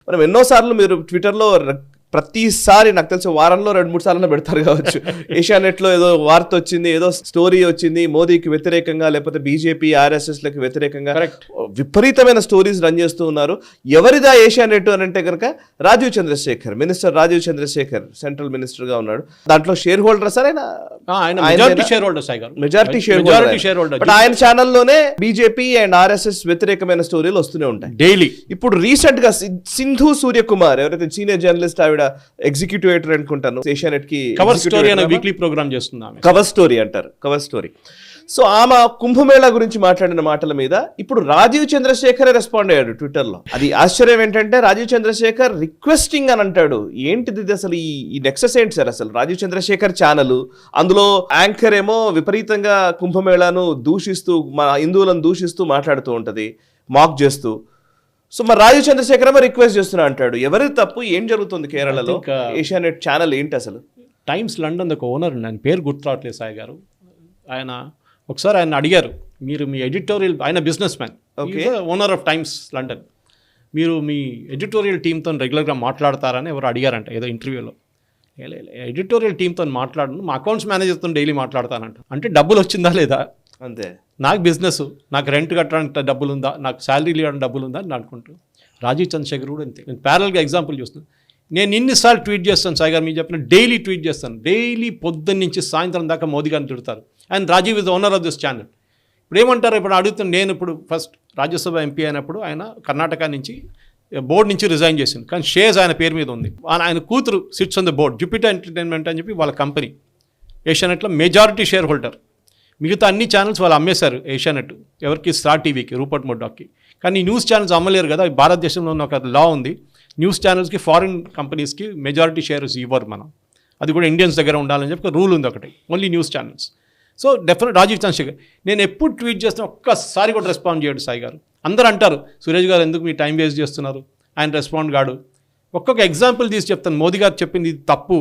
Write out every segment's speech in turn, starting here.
మనం ఎన్నోసార్లు మీరు ట్విట్టర్లో ప్రతిసారి నాకు తెలిసి వారంలో 2-3 సార్లు పెడతారు కావచ్చు. ఏషియానెట్లో ఏదో వార్త వచ్చింది, ఏదో స్టోరీ వచ్చింది, మోదీకి వ్యతిరేకంగా లేకపోతే బీజేపీ ఆర్ఎస్ఎస్లకు వ్యతిరేకంగా విపరీతమైన స్టోరీస్ రన్ చేస్తూ ఉన్నారు. ఎవరిదా ఏషియానెట్ అని అంటే కనుక Rajeev Chandrasekhar, minister Rajeev Chandrasekhar central minister గా ఉన్నాడు. దాంట్లో share holder sir majority share holder. But ఆయన ఛానల్లోనే బీజేపీ అండ్ ఆర్ఎస్ఎస్ వ్యతిరేకమైన స్టోరీలు వస్తూనే ఉంటాయి డైలీ. ఇప్పుడు రీసెంట్ గా సింధు సూర్యకుమార్ ఎవరైతే సీనియర్ జర్నలిస్ట్, ఆవిడ ఎగ్జిక్యూటివ్ ఎడిటర్ అనుకుంటాను ఏషియానెట్ కి, కవర్ స్టోరీ అనే వీక్లీ ప్రోగ్రామ్ చేస్తున్నాం. కవర్ స్టోరీ అంటారు, కవర్ స్టోరీ. సో ఆమె కుంభమేళా గురించి మాట్లాడిన మాటల మీద ఇప్పుడు రాజీవ్ చంద్రశేఖర్ రెస్పాండ్ అయ్యాడు ట్విట్టర్లో. అది ఆశ్చర్యం ఏంటంటే రాజీవ్ చంద్రశేఖర్ రిక్వెస్టింగ్ అని అంటాడు. ఏంటిది అసలు ఈ నెక్సెస్ ఏంటి సార్? అసలు రాజీవ్ చంద్రశేఖర్ ఛానల్, అందులో యాంకర్ ఏమో విపరీతంగా కుంభమేళాను దూషిస్తూ, మా హిందువులను దూషిస్తూ మాట్లాడుతూ ఉంటది, మాక్ చేస్తూ. సో మరి రాజీవ్ చంద్రశేఖర్ ఏమో రిక్వెస్ట్ చేస్తున్నా అంటాడు. ఎవరి తప్పు? ఏం జరుగుతుంది కేరళలో? ఏషియానెట్ ఛానల్ ఏంటి అసలు? టైమ్స్ లండన్ ఒక ఓనర్, నేను పేరు గుర్తురావట్లేదు సాయి గారు, ఆయన ఒకసారి ఆయన అడిగారు, మీరు మీ ఎడిటోరియల్, ఆయన business man, owner of times London, మీరు మీ ఎడిటోరియల్ టీంతో రెగ్యులర్గా మాట్లాడతారని ఎవరు అడిగారంట ఏదో ఇంటర్వ్యూలో. ఎడిటోరియల్ టీంతో మాట్లాడను, మా అకౌంట్స్ మేనేజర్తో డైలీ మాట్లాడతానంట. అంటే డబ్బులు వచ్చిందా లేదా? అంతే. నాకు బిజినెస్, నాకు రెంట్ కట్టడానికి డబ్బులు ఉందా, నాకు శాలరీ ఇవ్వడానికి డబ్బులు ఉందా అని అనుకుంటూ. రాజీవ్ చంద్రశేఖర్ కూడా అంతే. నేను ప్యారల్గా ఎగ్జాంపుల్ చూస్తున్నాను. నేను ఇన్నిసార్లు ట్వీట్ చేస్తాను సాయి గారు, మీరు చెప్పిన డైలీ ట్వీట్ చేస్తాను. డైలీ పొద్దున్న నుంచి సాయంత్రం దాకా మోదీ గారిని తిడతారు. And Rajeev is owner of this channel. ఇప్పుడు ఏమంటారు? ఇప్పుడు అడుగుతాను, నేను ఇప్పుడు ఫస్ట్ రాజ్యసభ ఎంపీ అయినప్పుడు ఆయన కర్ణాటక నుంచి బోర్డు నుంచి రిజైన్ చేసింది, కానీ షేర్స్ ఆయన పేరు మీద ఉంది. ఆయన కూతురు sits on the board, Jupiter entertainment అని చెప్పి వాళ్ళ కంపెనీ. ఏషియానెట్లో మెజారిటీ షేర్ హోల్డర్. మిగతా అన్ని ఛానల్స్ వాళ్ళు అమ్మేశారు ఏషియానెట్ ఎవరికి? స్టార్ టీవీకి, రూపర్ట్ ముర్డాక్కి. కానీ న్యూస్ ఛానల్స్ అమ్మలేరు కదా. భారతదేశంలో ఉన్న ఒక లా ఉంది, న్యూస్ ఛానల్స్కి ఫారిన్ కంపెనీస్కి మెజారిటీ షేర్స్ ఇవ్వరు మనం. అది కూడా ఇండియన్స్ దగ్గర ఉండాలని చెప్పి రూల్ ఉంది ఒకటి, only news channels. So definite Rajeev Chandrasekhar. నేను ఎప్పుడు ట్వీట్ చేస్తున్నా ఒక్కసారి కూడా రెస్పాండ్ చేయడు సాయి గారు. అందరూ అంటారు, సురేష్ గారు ఎందుకు మీ టైం వేస్ట్ చేస్తున్నారు, ఆయన రెస్పాండ్ కాడు. ఒక్కొక్క ఎగ్జాంపుల్ తీసి చెప్తాను. మోదీ గారు చెప్పింది ఇది తప్పు,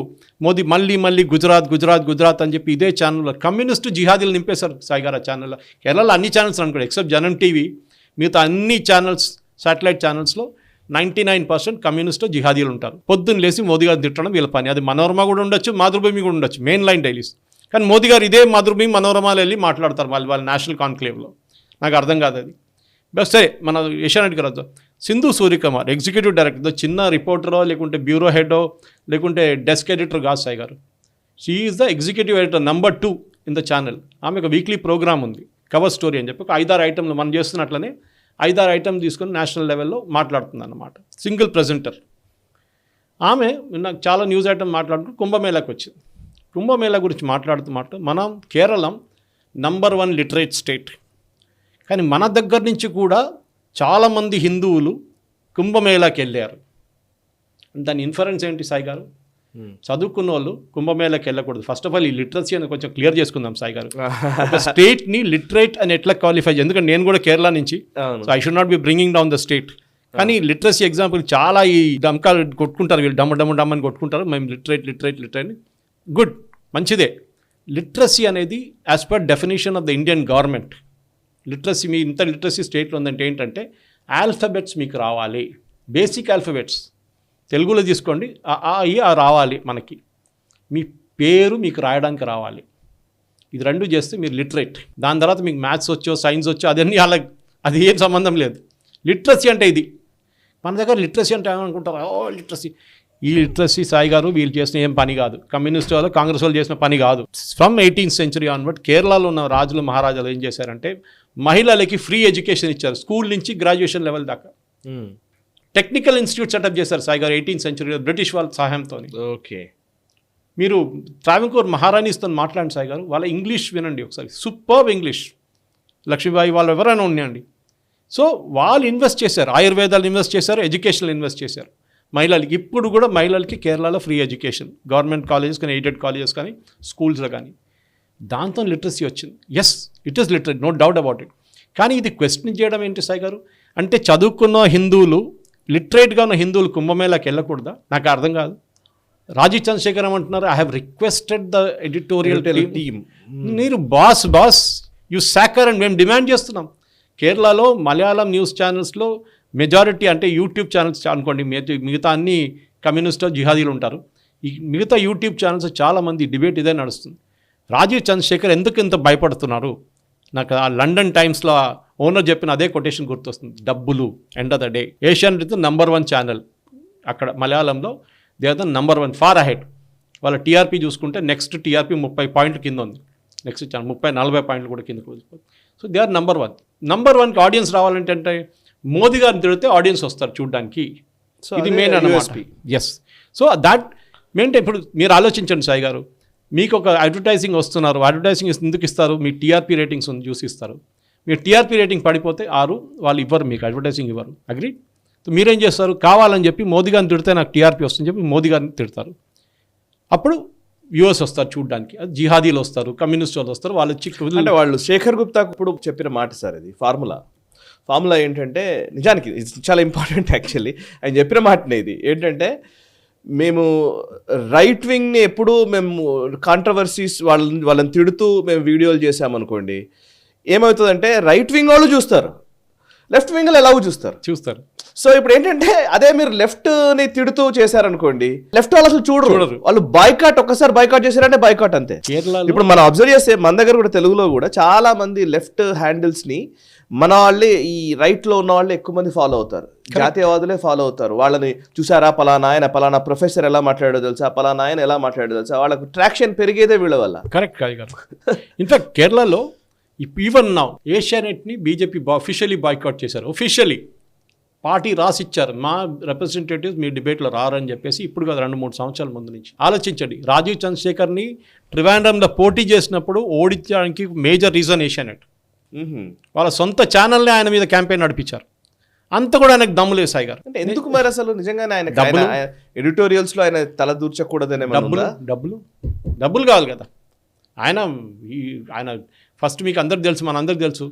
మోదీ మళ్ళీ గుజరాత్ అని చెప్పి ఇదే ఛానల్లో కమ్యూనిస్టు జిహాదీలు నింపేశారు సాయి గారు ఆ ఛానల్లో. కేరళలో అన్ని ఛానల్స్ అనుకోండి ఎక్సెప్ట్ జనం టీవీ, మిగతా అన్ని ఛానల్స్, శాటిలైట్ ఛానల్స్లో 99% కమ్యూనిస్టు జిహాదీలు ఉంటారు. పొద్దున్న లేసి మోదీ గారు తిట్టడం వీళ్ళ పని. అది మనోరమ కూడా ఉండొచ్చు, మాతృభూమి కూడా ఉండొచ్చు, మెయిన్ లైన్ డైలీస్. కానీ మోదీ గారు ఇదే మాతృభూమి, మనోరమాలు వెళ్ళి మాట్లాడతారు వాళ్ళ నేషనల్ కాన్క్లేవ్లో. నాకు అర్థం కాదు అది. బస్ సరే, మన ఏషియానెట్ గారు సింధు సూర్యకుమార్ ఎగ్జిక్యూటివ్ డైరెక్టర్, చిన్న రిపోర్టరో లేకుంటే బ్యూరో హెడో లేకుంటే డెస్క్ ఎడిటర్ కాదు సాయి గారు. She is the executive editor number 2 in the channel. ఆమె ఒక వీక్లీ ప్రోగ్రామ్ ఉంది, కవర్ స్టోరీ అని చెప్పి. ఒక 5-6 ఐటమ్లు మనం చేస్తున్నట్లనే 5-6 ఐటమ్ తీసుకొని నేషనల్ లెవెల్లో మాట్లాడుతుంది అన్నమాట. Single presenter. ఆమె నాకు చాలా న్యూస్ ఐటమ్ మాట్లాడుతూ కుంభమేళాకి వచ్చింది. కుంభమేళా గురించి మాట్లాడుతూ మనం కేరళం నంబర్ 1 లిటరేట్ స్టేట్. కానీ మన దగ్గర నుంచి కూడా చాలామంది హిందువులు కుంభమేళాకి వెళ్ళారు. దాని ఇన్ఫరెన్స్ ఏంటి సాయి గారు? చదువుకున్న వాళ్ళు కుంభమేళాకి వెళ్ళకూడదు. ఫస్ట్ ఆఫ్ ఆల్ ఈ లిటరసీ అని కొంచెం క్లియర్ చేసుకుందాం సాయి గారు. స్టేట్ని లిటరేట్ అని ఎట్లా క్వాలిఫై, ఎందుకంటే నేను కూడా కేరళ నుంచి, so I should not be bringing down the state. కానీ లిటరసీ ఎగ్జాంపుల్ చాలా ఈ డమ్కాలు కొట్టుకుంటారు వీళ్ళు, డమ్ అని కొట్టుకుంటారు. మేము లిటరేట్ గుడ్, మంచిదే. లిటరసీ అనేది as per definition of the Indian government, literacy మీ ఇంత లిటరసీ స్టేట్లో ఉందంటే ఏంటంటే ఆల్ఫబెట్స్ మీకు రావాలి, బేసిక్ ఆల్ఫబెట్స్. తెలుగులో తీసుకోండి, ఆ రావాలి మనకి, మీ పేరు మీకు రాయడానికి రావాలి. ఇది 2 చేస్తే మీరు లిటరేట్. దాని తర్వాత మీకు మ్యాథ్స్ వచ్చో సైన్స్ వచ్చో అదన్నీ అలా, అది ఏం సంబంధం లేదు. లిటరసీ అంటే ఇది. మన దగ్గర లిటరసీ అంటే ఏమనుకుంటారు, లిటరసీ. ఈ లిటరసీ సాయి గారు వీళ్ళు చేసిన ఏం పని కాదు, కమ్యూనిస్ట్ వాళ్ళు కాంగ్రెస్ వాళ్ళు చేసిన పని కాదు. ఫ్రమ్ 18th century ఆన్వర్డ్ కేరళలో ఉన్న రాజులు మహారాజాలు ఏం చేశారంటే మహిళలకి ఫ్రీ ఎడ్యుకేషన్ ఇచ్చారు, స్కూల్ నుంచి గ్రాడ్యుయేషన్ లెవెల్ దాకా. టెక్నికల్ ఇన్స్టిట్యూట్ సెటప్ చేశారు సాయి గారు 18th century బ్రిటిష్ వాళ్ళ సహాయంతో. ఓకే, మీరు ట్రావెంకోర్ మహారాణిస్తో మాట్లాడండి సాయి గారు, వాళ్ళ ఇంగ్లీష్ వినండి ఒకసారి, సూపర్బ్ ఇంగ్లీష్. లక్ష్మీబాయి వాళ్ళు ఎవరైనా ఉన్నాయండి. సో వాళ్ళు ఇన్వెస్ట్ చేశారు, ఆయుర్వేదాలు ఇన్వెస్ట్ చేశారు, ఎడ్యుకేషన్లో ఇన్వెస్ట్ చేశారు మహిళలకి. ఇప్పుడు కూడా మహిళలకి కేరళలో ఫ్రీ ఎడ్యుకేషన్, గవర్నమెంట్ కాలేజెస్ కానీ ఎయిడెడ్ కాలేజెస్ కానీ స్కూల్స్లో కానీ. దాంతో లిటరసీ వచ్చింది. Yes, it is literate, no doubt about it. కానీ ఇది క్వశ్చన్ చేయడం ఏంటి సాయి గారు? అంటే చదువుకున్న హిందువులు, లిటరేట్గా ఉన్న హిందువులు కుంభమేళాకి వెళ్ళకూడదా? నాకు అర్థం కాదు. రాజీవ్ చంద్రశేఖర్ ఏమంటున్నారు, I have requested the editorial team. మీరు బాస్ యూ సాకర్ అని మేము డిమాండ్ చేస్తున్నాం. కేరళలో మలయాళం న్యూస్ ఛానల్స్లో మెజారిటీ అంటే యూట్యూబ్ ఛానల్స్ అనుకోండి, మిగతా అన్ని కమ్యూనిస్ట్ జిహాదీలు ఉంటారు. ఈ మిగతా యూట్యూబ్ ఛానల్స్ చాలామంది డిబేట్ ఇదే నడుస్తుంది. రాజీవ్ చంద్రశేఖర్ ఎందుకు ఇంత భయపడుతున్నారు? నాకు ఆ లండన్ టైమ్స్లో ఓనర్ చెప్పిన అదే కొటేషన్ గుర్తొస్తుంది, డబ్బులు end of the day. Asian number 1 channel అక్కడ మలయాళంలో, they are the number 1 far ahead. వాళ్ళ టీఆర్పీ చూసుకుంటే నెక్స్ట్ టీఆర్పీ 30 పాయింట్లు కింద ఉంది, నెక్స్ట్ ఛానల్ 30-40 పాయింట్లు కూడా కిందకు వెళ్ళిపోతుంది. So they are number 1. Number 1కి ఆడియన్స్ రావాలంటే అంటే మోదీ గారిని తిడితే ఆడియన్స్ వస్తారు చూడడానికి. సో ఇది మెయిన్ అన్నమాట. ఎస్. So that main. ఇప్పుడు మీరు ఆలోచించండి సాయి గారు, మీకు ఒక అడ్వర్టైజింగ్ వస్తున్నారు, అడ్వర్టైజింగ్ ఎందుకు ఇస్తారు? మీ టీఆర్పీ రేటింగ్స్ చూసి ఇస్తారు. మీరు టీఆర్పీ రేటింగ్ పడిపోతే 6 వాళ్ళు ఇవ్వరు, మీకు అడ్వర్టైజింగ్ ఇవ్వరు. అగ్రీ? సో మీరేం చేస్తారు? కావాలని చెప్పి మోదీ గారిని తిడితే నాకు టీఆర్పీ వస్తుందని చెప్పి మోదీ గారిని తిడతారు. అప్పుడు వ్యూవర్స్ వస్తారు చూడడానికి. అది జిహాదీలు వస్తారు, కమ్యూనిస్ట్ వాళ్ళు వస్తారు, వాళ్ళు అంటే వాళ్ళు శేఖర్ గుప్తాకు ఇప్పుడు చెప్పిన మాట సార్, ఇది ఫార్ములా ఏంటంటే, నిజానికి ఇది చాలా ఇంపార్టెంట్ యాక్చువల్లీ. ఆయన చెప్పిన మాటనే ఇది ఏంటంటే, మేము రైట్ వింగ్ని ఎప్పుడు మేము కాంట్రవర్సీస్ వాళ్ళని తిడుతూ మేము వీడియోలు చేసామనుకోండి, ఏమవుతుందంటే రైట్ వింగ్ వాళ్ళు చూస్తారు, లెఫ్ట్ వింగ్లు ఎలాగో చూస్తారు. సో ఇప్పుడు ఏంటంటే, అదే మీరు లెఫ్ట్ని తిడుతూ చేశారనుకోండి, లెఫ్ట్ వాళ్ళు అసలు చూడరు. వాళ్ళు ఒక్కసారి బాయ్కాట్ చేశారంటే బాయ్కాట్ అంతే. ఇప్పుడు మనం అబ్జర్వ్ చేస్తే మన దగ్గర కూడా తెలుగులో కూడా చాలా మంది లెఫ్ట్ హ్యాండిల్స్ని మన వాళ్ళే, ఈ రైట్లో ఉన్న వాళ్ళే ఎక్కువ మంది ఫాలో అవుతారు, జాతీయవాదులే ఫాలో అవుతారు. వాళ్ళని చూసారా, పలానా ప్రొఫెసర్ ఎలా మాట్లాడో తెలుసా, పలానా ఆయన ఎలా మాట్లాడో తెలుసా, వాళ్ళకు ట్రాక్షన్ పెరిగేదే వీళ్ళ వల్ల. కరెక్ట్ కాదు. ఇన్ఫాక్ట్ కేరళలో ఈవెన్ నౌ ఏషియానెట్ని బీజేపీ అఫీషియలీ బాయ్కాట్ చేశారు. అఫీషియలీ పార్టీ రాసిచ్చారు, మా రిప్రజెంటేటివ్స్ మీ డిబేట్లో రారని చెప్పేసి. ఇప్పుడు కాదు, 2-3 సంవత్సరాల ముందు నుంచి. ఆలోచించండి, రాజీవ్ చంద్రశేఖర్ని ట్రివాండ్రంలో పోటీ చేసినప్పుడు ఓడించడానికి మేజర్ రీజన్ ఏషియానెట్. వాళ్ళ సొంత ఛానల్ని ఆయన మీద క్యాంపెయిన్ నడిపించారు. అంత కూడా ఆయనకు దమ్ములేదు సాయి గారు. అంటే ఎందుకు మరి అసలు నిజంగానే ఆయన ఎడిటోరియల్స్ లో ఆయన తల దూర్చకూడదనే డబ్బులు కావాలి కదా. ఆయన ఫస్ట్ మీకు అందరికి తెలుసు, మన అందరికి తెలుసు,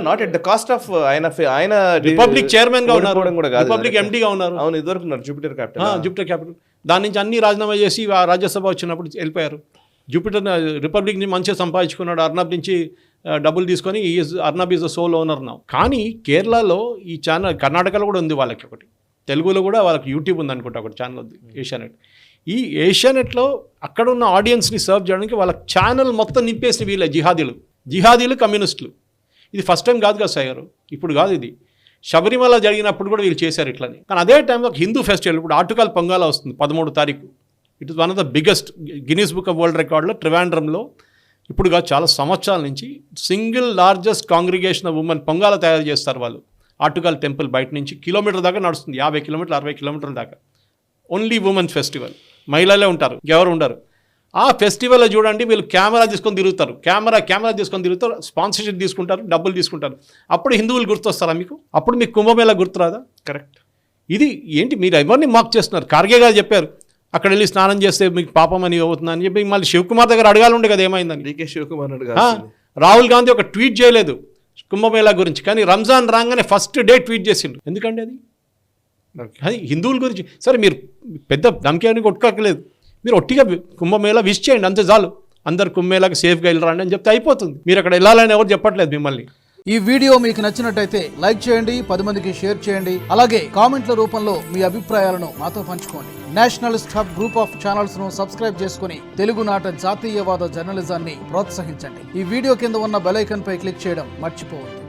not at the cost of ఆయన రిపబ్లిక్ చైర్మన్ గా ఉన్నారు, రిపబ్లిక్ ఎండీగా ఉన్నారు. అవును, ఇదివరకు జూపిటర్ క్యాపిటల్. దాని నుంచి అన్ని రాజీనామా చేసి రాజ్యసభ వచ్చినప్పుడు వెళ్ళిపోయారు. జూపిటర్ రిపబ్లిక్ ని మంచిగా సంపాదించుకున్నాడు, అర్నబ్ నుంచి డబ్బులు తీసుకొని Arnab is the soul owner now. కానీ కేరళలో ఈ ఛానల్, కర్ణాటకలో కూడా ఉంది వాళ్ళకి ఒకటి, తెలుగులో కూడా వాళ్ళకి యూట్యూబ్ ఉంది అనుకుంటా ఒకటి ఛానల్ ఉంది, ఏషియానెట్. ఈ ఏషియానెట్లో అక్కడ ఉన్న ఆడియన్స్ని సర్వ్ చేయడానికి వాళ్ళ ఛానల్ మొత్తం నింపేసి వీళ్ళ జిహాదీలు కమ్యూనిస్టులు. ఇది ఫస్ట్ టైం కాదు కదా సార్ గారు, ఇప్పుడు కాదు ఇది. శబరిమల జరిగినప్పుడు కూడా వీళ్ళు చేశారు ఇట్లని. కానీ అదే టైంలో ఒక హిందూ ఫెస్టివల్, ఇప్పుడు ఆటుకాల్ పొంగాల వస్తుంది 13వ తారీఖు. It is one of the biggest Guinness book of world రికార్డులో ట్రివాండ్రంలో ఇప్పుడు కాదు, చాలా సంవత్సరాల నుంచి single largest congregation of women Pongala తయారు చేస్తారు వాళ్ళు. ఆటుకాల్ టెంపుల్ బయట నుంచి కిలోమీటర్ దాకా నడుస్తుంది, 50 కిలోమీటర్లు 60 కిలోమీటర్ల దాకా. ఓన్లీ ఉమెన్స్ ఫెస్టివల్, మహిళలే ఉంటారు, ఎవరు ఉండరు. ఆ ఫెస్టివల్లో చూడండి, వీళ్ళు కెమెరా తీసుకొని తిరుగుతారు, కెమెరా తీసుకొని తిరుగుతారు, స్పాన్సర్షిప్ తీసుకుంటారు, డబ్బులు తీసుకుంటారు. అప్పుడు హిందువులు గుర్తొస్తారా మీకు? అప్పుడు మీకు కుంభమేళా గుర్తురాదా? కరెక్ట్. ఇది ఏంటి, మీరు ఎవరిని మాక్ చేస్తున్నారు? ఖార్గే గారు చెప్పారు, అక్కడ వెళ్ళి స్నానం చేస్తే మీకు పాపం అని అవుతుందని చెప్పి. మళ్ళీ శివకుమార్ దగ్గర అడగాలి ఉండే కదా ఏమైందని. డీకే శివకుమార్ రాహుల్ గాంధీ ఒక ట్వీట్ చేయలేదు కుంభమేళా గురించి, కానీ రంజాన్ రాగానే ఫస్ట్ డే ట్వీట్ చేసిండు. ఎందుకండి అది హిందువుల గురించి. సరే, మీరు పెద్ద ధమ్కేని కొట్టుకోకలేదు, మీరు ఒట్టిగా కుంభమేళా విష్ చేయండి అంతే చాలు. అందరు కుంభమేళాకి సేఫ్గా వెళ్ళరండి అని చెప్తే అయిపోతుంది. మీరు అక్కడ వెళ్ళాలని ఎవరు చెప్పట్లేదు మిమ్మల్ని. ఈ వీడియో మీకు నచ్చినట్టయితే లైక్ చేయండి, 10 మందికి షేర్ చేయండి. అలాగే కామెంట్ల రూపంలో మీ అభిప్రాయాలను మాతో పంచుకోండి. Nationalist hub group of channels ను సబ్స్క్రైబ్ చేసుకుని తెలుగునాట జాతీయవాద జర్నలిజాన్ని ప్రోత్సహించండి. ఈ వీడియో కింద ఉన్న బెల్ ఐకాన్ పై క్లిక్ చేయడం మర్చిపోవద్దు.